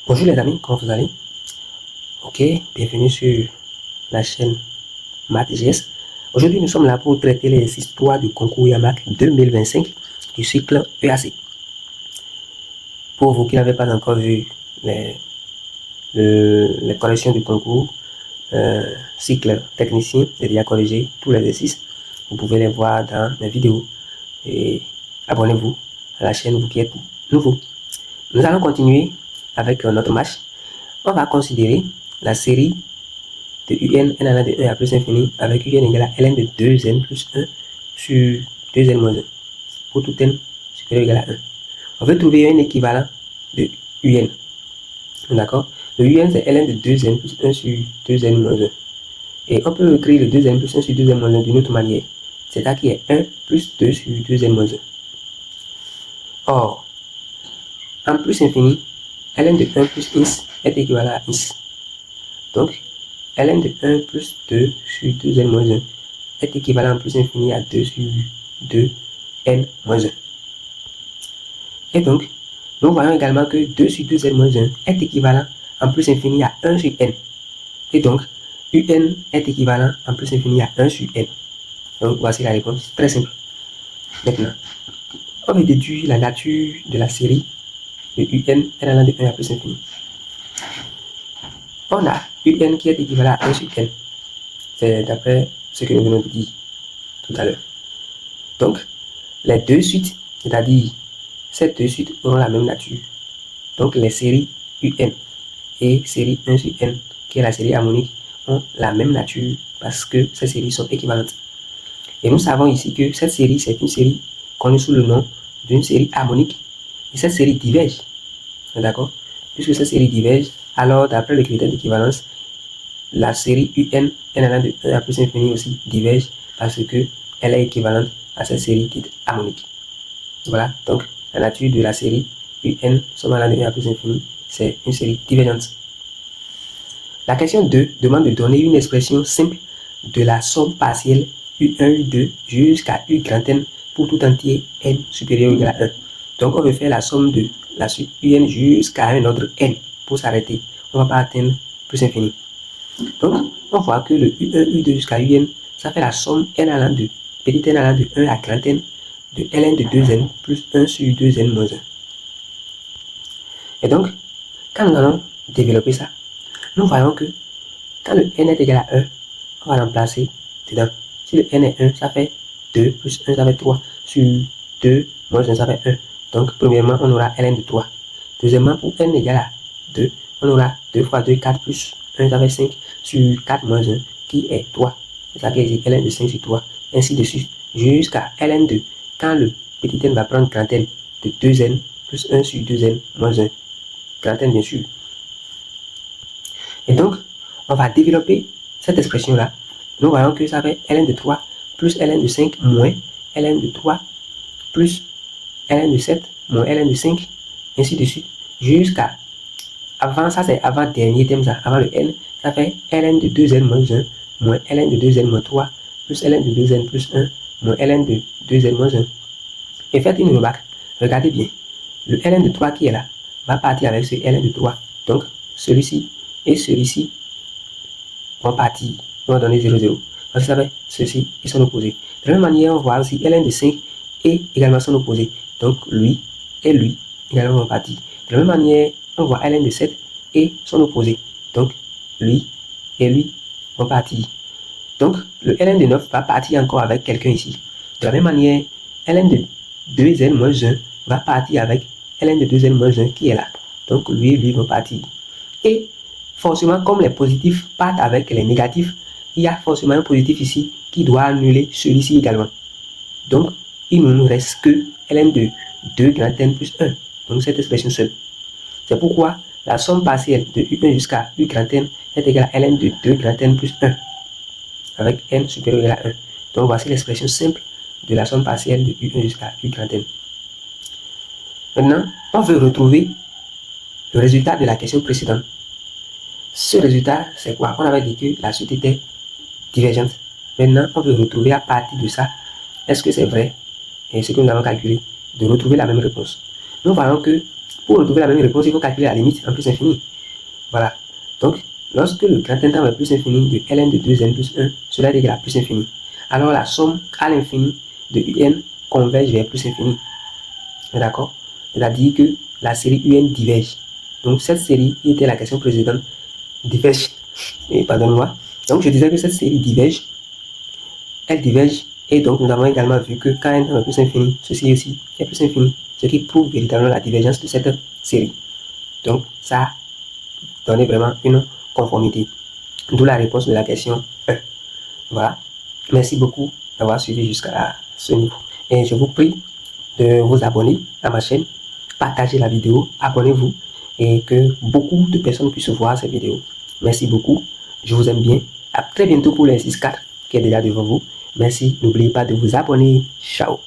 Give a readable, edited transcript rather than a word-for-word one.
Bonjour les amis, comment vous allez? Ok, bienvenue sur la chaîne MathGS. Aujourd'hui, nous sommes là pour traiter les histoires du concours YAMAC 2025 du cycle EAC. Pour vous qui n'avez pas encore vu les corrections du concours, cycle technicien, j'ai déjà corrigé tous les exercices. Vous pouvez les voir dans mes vidéos. Et abonnez-vous à la chaîne, vous qui êtes nouveau. Nous allons continuer avec notre match. On va considérer la série de un n allant de 1 à plus infini avec un égale à ln de 2n plus 1 sur 2n moins 1 pour tout n supérieur ou égal à 1. On veut trouver un équivalent de un. D'accord? Le un c'est ln de 2n plus 1 sur 2n moins 1. Et on peut écrire le 2n plus 1 sur 2n moins 1 d'une autre manière. C'est-à-dire qu'il y a 1 plus 2 sur 2n moins 1. Or, en plus infini, ln de 1 plus x est équivalent à x. Donc, ln de 1 plus 2 sur 2n moins 1 est équivalent en plus infini à 2 sur 2n moins 1. Et donc, nous voyons également que 2 sur 2n moins 1 est équivalent en plus infini à 1 sur n. Et donc, un est équivalent en plus infini à 1 sur n. Donc, voici la réponse, très simple. Maintenant, on va déduire la nature de la série de un allant de 1 à plus infini. On a un qui est équivalent à 1 sur n. C'est d'après ce que nous venons de dire tout à l'heure. Donc, les deux suites, c'est-à-dire ces deux suites auront la même nature. Donc, les séries un et série 1 sur n, qui est la série harmonique, ont la même nature parce que ces séries sont équivalentes. Et nous savons ici que cette série, c'est une série connue sous le nom d'une série harmonique. Et cette série diverge. D'accord? Puisque cette série diverge, alors d'après le critère d'équivalence, la série un n allant de 1 à plus infini aussi diverge parce qu'elle est équivalente à cette série dite harmonique. Voilà, donc la nature de la série un somme allant de 1 à plus infini, c'est une série divergente. La question 2 demande de donner une expression simple de la somme partielle U1, U2 jusqu'à U grand N pour tout entier n supérieur ou égal à 1. Donc on veut faire la somme de la suite UN jusqu'à un ordre n pour s'arrêter. On ne va pas atteindre plus infini. Donc on voit que le U1, U2 jusqu'à UN, ça fait la somme n allant de petit n allant de 1 à grand N de ln de 2n plus 1 sur 2n moins 1. Et donc, quand nous allons développer ça, nous voyons que quand le n est égal à 1, on va remplacer dedans. Si le n est 1, ça fait 2 plus 1, ça fait 3 sur 2 moins 1, ça fait 1. Donc, premièrement, on aura ln de 3. Deuxièmement, pour n égale à 2, on aura 2 fois 2, 4 plus 1, ça fait 5 sur 4 moins 1, qui est 3. C'est ça qui est ln de 5 sur 3, ainsi de suite, jusqu'à ln de, quand le petit n va prendre grand n de 2n plus 1 sur 2n moins 1. Grand n, bien sûr. Et donc, on va développer cette expression-là. Nous voyons que ça fait ln de 3 plus ln de 5 moins ln de 3 plus ln de 7 moins ln de 5, ainsi de suite, jusqu'à, avant ça c'est avant dernier terme, ça, avant le n, ça fait ln de 2n moins 1 moins ln de 2n moins 3 plus ln de 2n plus 1 moins ln de 2n moins 1. Et faites une remarque, regardez bien, le ln de 3 qui est là va partir avec ce ln de 3. Donc, celui-ci et celui-ci vont partir, vont donner 0, 0. Parce que ça fait ceci et son opposé. De la même manière, on voit aussi ln de 5 et également son opposé. Donc, lui et lui également vont partir. De la même manière, on voit ln de 7 et son opposé. Donc, lui et lui vont partir. Donc, le ln de 9 va partir encore avec quelqu'un ici. De la même manière, ln de 2n moins 1 va partir avec ln de 2n moins 1 qui est là. Donc, lui et lui vont partir. Et forcément, comme les positifs partent avec les négatifs, il y a forcément un positif ici qui doit annuler celui-ci également. Donc, il ne nous reste que ln de 2 grand N plus 1. Donc, cette expression seule. C'est pourquoi la somme partielle de U1 jusqu'à U grand N est égale à ln de 2 grand N plus 1. Avec n supérieur ou égal à 1. Donc, voici l'expression simple de la somme partielle de U1 jusqu'à U grand N. Maintenant, on veut retrouver le résultat de la question précédente. Ce résultat, c'est quoi? On avait dit que la suite était divergente. Maintenant, on veut retrouver à partir de ça, est-ce que c'est vrai, et ce que nous avons calculé, de retrouver la même réponse. Nous voyons que Pour retrouver la même réponse, il faut calculer la limite en plus infini. Voilà. Donc, lorsque le grand n tend vers plus infini de ln de 2n plus 1, cela est égal à plus infini. Alors la somme à l'infini de un converge vers plus infini. D'accord? C'est-à-dire que la série un diverge. Donc cette série qui était la question précédente diverge. Et pardonne-moi. Donc je disais que cette série diverge. Elle diverge. Et donc nous avons également vu que quand n tend vers plus infini, ceci aussi est plus infini. Ce qui prouve véritablement la divergence de cette série. Donc ça donne vraiment une conformité. D'où la réponse de la question 1. Voilà. Merci beaucoup d'avoir suivi jusqu'à ce niveau. Et je vous prie de vous abonner à ma chaîne, partagez la vidéo, abonnez-vous et que beaucoup de personnes puissent voir cette vidéo. Merci beaucoup, je vous aime bien. À très bientôt pour l'exercice 4 qui est déjà devant vous. Merci, n'oubliez pas de vous abonner. Ciao.